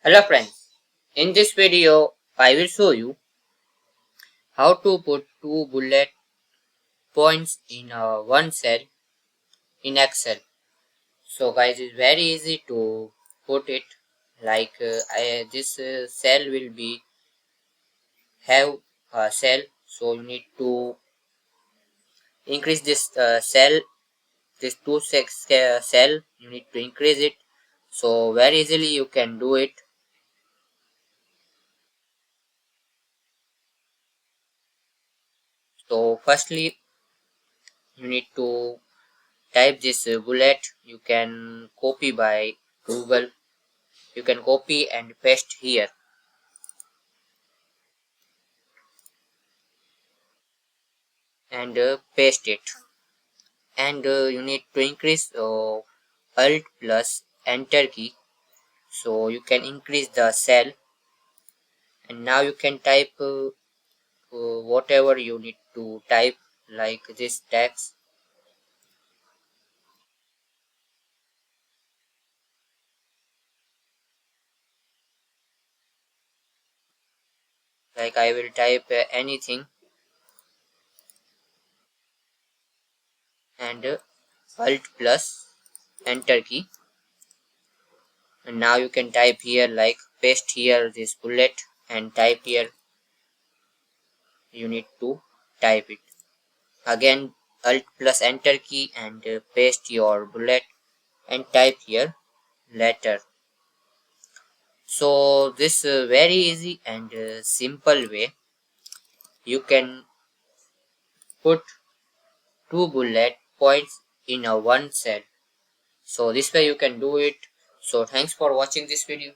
Hello friends, in this video I will show you how to put two bullet points in one cell in Excel. So guys, it's very easy to put it like this cell will be have a cell, so you need to increase this cell, this cell, you need to increase it. So very easily you can do it. So firstly you need to type this bullet. You can copy by Google. You can copy and paste here and paste it. And you need to increase Alt plus Enter key, so you can increase the cell. And now you can type whatever you need to type, like this text. Like I will type anything and Alt plus Enter key. And now you can type here, like paste here this bullet and type here. You need to type it again, Alt plus Enter key, and paste your bullet and type here letter. So this very easy and simple way you can put two bullet points in a one cell. So this way you can do it. So thanks for watching this video.